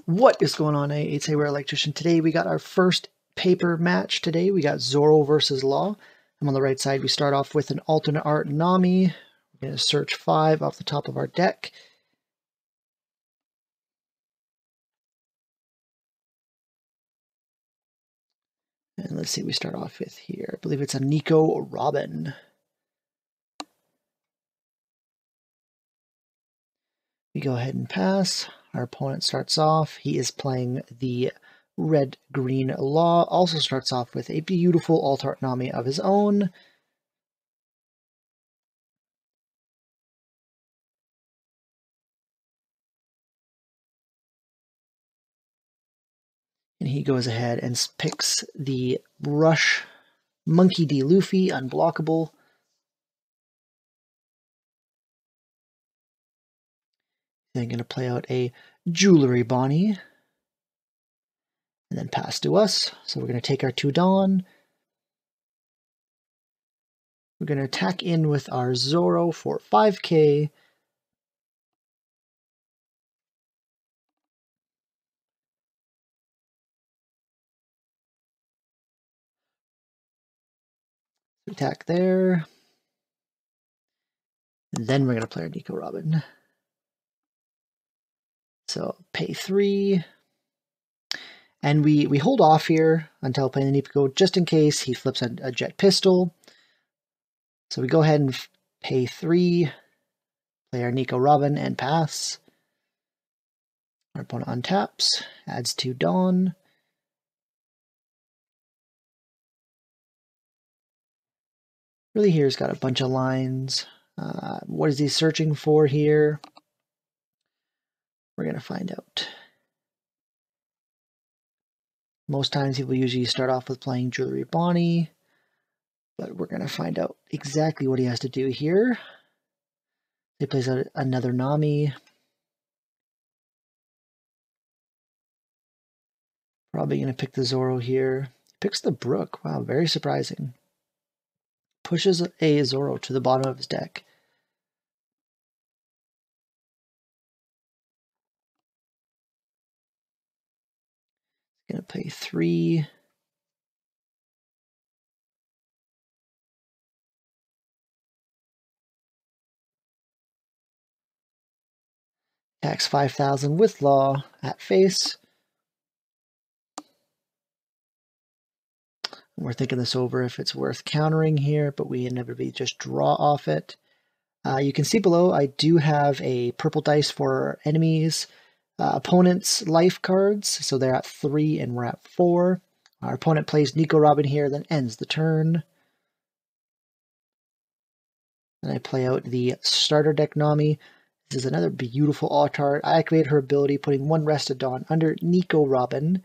What is going on, It's We're Electrician. Today we got our first paper match today. We got Zoro versus Law. I'm on the right side. We start off with an alternate art Nami. We're going to search 5 off the top of our deck. And let's see, we start off with here. I believe it's a Nico Robin. We go ahead and pass. Our opponent starts off. He is playing the red-green Law. Also starts off with a beautiful alt-art Nami of his own. And he goes ahead and picks the Rush Monkey D. Luffy, unblockable. Then going to play out a Jewelry Bonnie. And then pass to us. So we're going to take our 2 Dawn. We're going to attack in with our Zoro for 5k. Attack there. And then we're going to play our Nico Robin. So pay 3. And we hold off here until playing the Nico just in case he flips a jet pistol. So we go ahead and pay 3, play our Nico Robin and pass. Our opponent untaps, adds 2 Dawn. Really here's got a bunch of lines. What is he searching for here? We're going to find out. Most times people usually start off with playing Jewelry Bonnie, but we're going to find out exactly what he has to do here. He plays another Nami. Probably going to pick the Zoro here. He picks the Brook. Wow, very surprising. Pushes a Zoro to the bottom of his deck. He's going to pay 3. Attacks 5,000 with Law at face. We're thinking this over if it's worth countering here, but we inevitably just draw off it. You can see below I do have a purple dice for enemies. Opponent's life cards, so they're at 3 and we're at 4. Our opponent plays Nico Robin here, then ends the turn. Then I play out the starter deck Nami. This is another beautiful alt art. I activate her ability, putting 1 Rested Dawn under Nico Robin.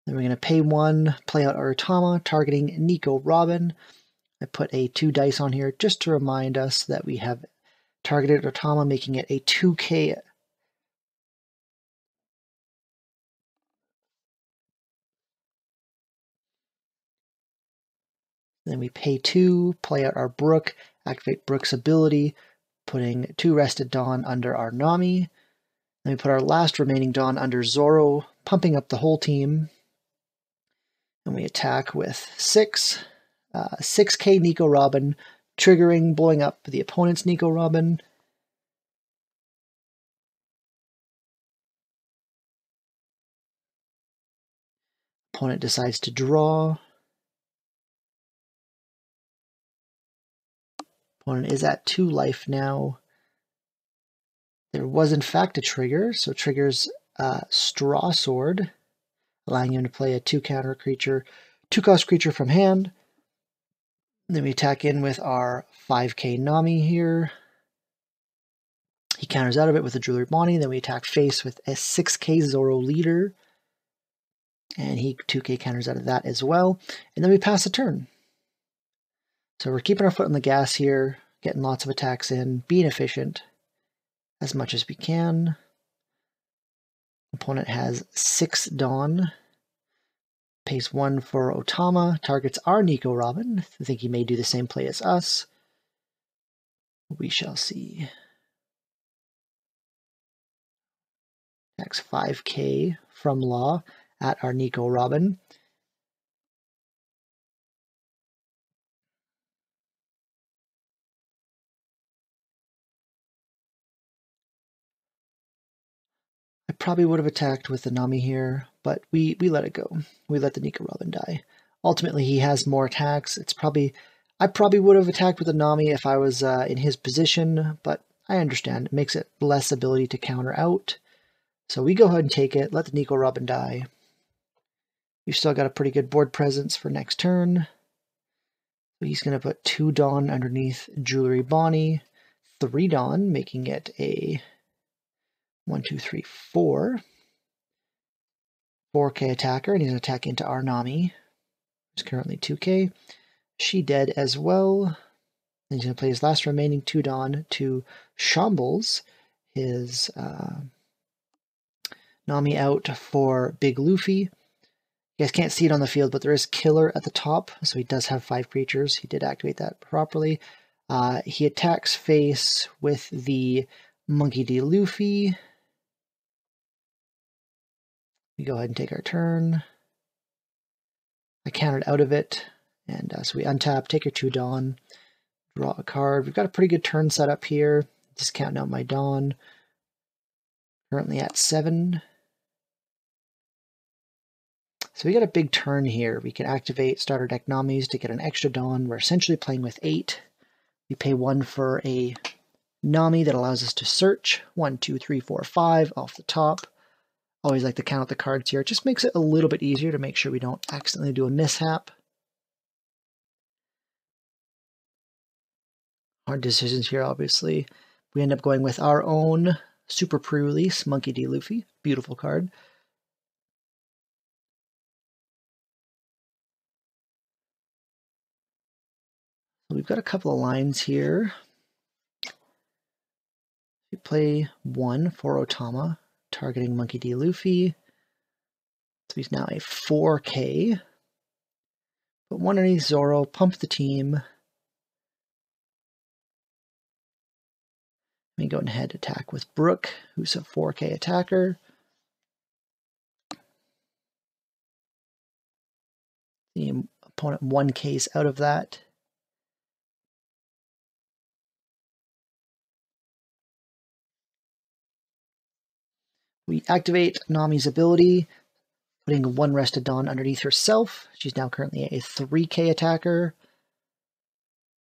Then we're going to pay 1, play out our Otama, targeting Nico Robin. I put a 2 dice on here just to remind us that we have targeted Otama, making it a 2k. Then we pay 2, play out our Brook, activate Brook's ability, putting 2 Rested Dawn under our Nami. Then we put our last remaining Dawn under Zoro, pumping up the whole team. And we attack with 6. 6k Nico Robin, triggering, blowing up the opponent's Nico Robin. Opponent decides to draw. Opponent is at 2 life now. There was in fact a trigger, so triggers Straw Sword, allowing him to play a 2-counter creature, 2-cost creature from hand. Then we attack in with our 5k Nami here. He counters out of it with a Jewelry Bonnie. Then we attack face with a 6k Zoro Leader. And he 2k counters out of that as well. And then we pass the turn. So we're keeping our foot on the gas here, getting lots of attacks in, being efficient as much as we can. Opponent has 6 Dawn. Pays 1 for Otama, targets our Nico Robin. I think he may do the same play as us. We shall see. Attacks 5k from Law at our Nico Robin. I probably would have attacked with the Nami here, but we let it go. We let the Nico Robin die. Ultimately, he has more attacks. I probably would have attacked with the Nami if I was in his position, but I understand. It makes it less ability to counter out. So we go ahead and take it, let the Nico Robin die. We've still got a pretty good board presence for next turn. He's going to put 2 Dawn underneath Jewelry Bonnie, 3 Dawn, making it a 1, 2, 3, 4. 4k attacker, and he's going to attack into our Nami, who's currently 2k. She dead as well. And he's going to play his last remaining 2 Dawn to Shambles his Nami out for Big Luffy. You guys can't see it on the field, but there is Killer at the top, so he does have 5 creatures. He did activate that properly. He attacks face with the Monkey D. Luffy. We go ahead and take our turn. I counted out of it, and so we untap, take your 2 Dawn, draw a card. We've got a pretty good turn set up here. Just counting out my Dawn. Currently at 7. So we got a big turn here. We can activate starter deck Namis to get an extra Dawn. We're essentially playing with 8. We pay 1 for a Nami that allows us to search. 1, 2, 3, 4, 5 off the top. Always like to count out the cards here. It just makes it a little bit easier to make sure we don't accidentally do a mishap. Hard decisions here, obviously. We end up going with our own super pre-release, Monkey D. Luffy. Beautiful card. We've got a couple of lines here. We play 1 for Otama, targeting Monkey D. Luffy. So he's now a 4k. Put 1 underneath Zoro, pump the team. We go ahead and attack with Brook, who's a 4k attacker. The opponent 1k's out of that. We activate Nami's ability, putting 1 Rested Dawn underneath herself. She's now currently a 3k attacker.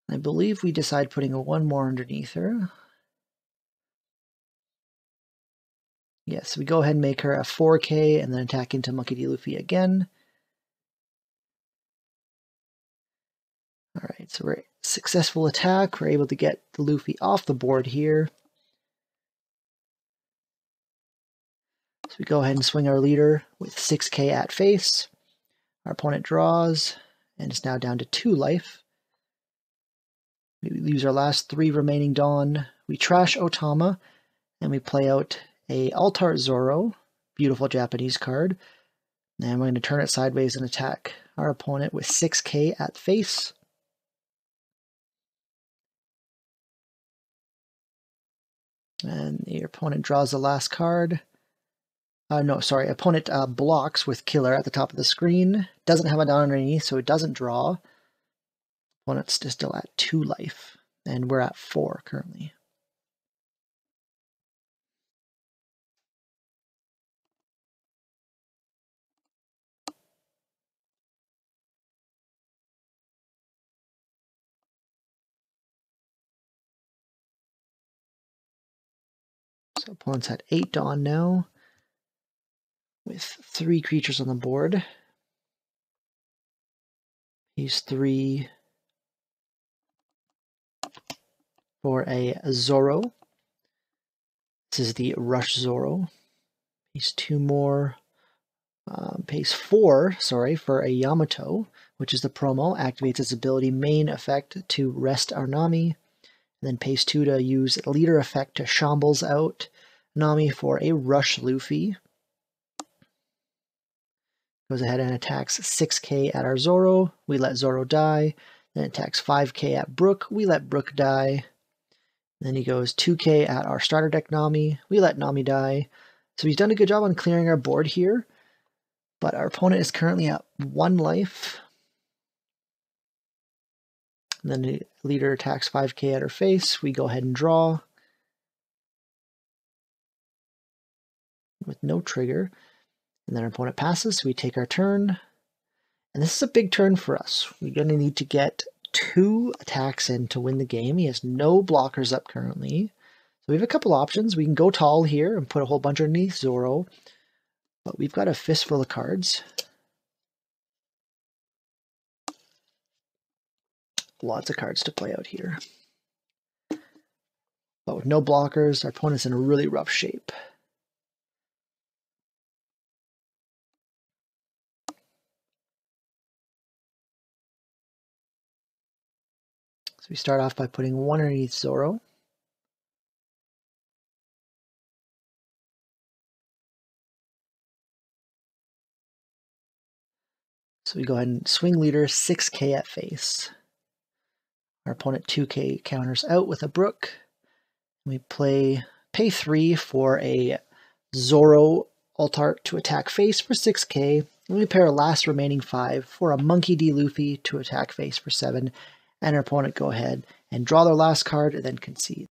I believe we decide putting 1 more underneath her. Yes, we go ahead and make her a 4k and then attack into Monkey D. Luffy again. Alright, so we're successful attack. We're able to get the Luffy off the board here. So we go ahead and swing our leader with 6k at face. Our opponent draws, and it's now down to 2 life. We use our last 3 remaining Dawn. We trash Otama, and we play out a Altart Zoro, beautiful Japanese card. And we're going to turn it sideways and attack our opponent with 6k at face. And your opponent draws the last card. Opponent blocks with Killer at the top of the screen. Doesn't have a Dawn underneath, so it doesn't draw. Opponent's still at 2 life, and we're at 4 currently. So opponent's at 8 Dawn now, with 3 creatures on the board. He's 3 for a Zoro. This is the Rush Zoro. He's 2 more. Pays 4, for a Yamato, which is the promo. Activates its ability main effect to rest our Nami. And then pays 2 to use leader effect to Shambles out Nami for a Rush Luffy. Goes ahead and attacks 6k at our Zoro. We let Zoro die. Then attacks 5k at Brook. We let Brook die. Then he goes 2k at our starter deck Nami. We let Nami die. So he's done a good job on clearing our board here, but our opponent is currently at 1 life. And then the leader attacks 5k at her face. We go ahead and draw with no trigger. And then our opponent passes, so we take our turn. And this is a big turn for us. We're going to need to get 2 attacks in to win the game. He has no blockers up currently. So we have a couple options. We can go tall here and put a whole bunch underneath Zoro. But we've got a fistful of cards. Lots of cards to play out here. But with no blockers, our opponent's in a really rough shape. So we start off by putting 1 underneath Zoro. So we go ahead and swing leader 6k at face. Our opponent 2k counters out with a Brook. We pay 3 for a Zoro Altart to attack face for 6k. And we pair our last remaining 5 for a Monkey D. Luffy to attack face for 7. And our opponent go ahead and draw their last card and then concede.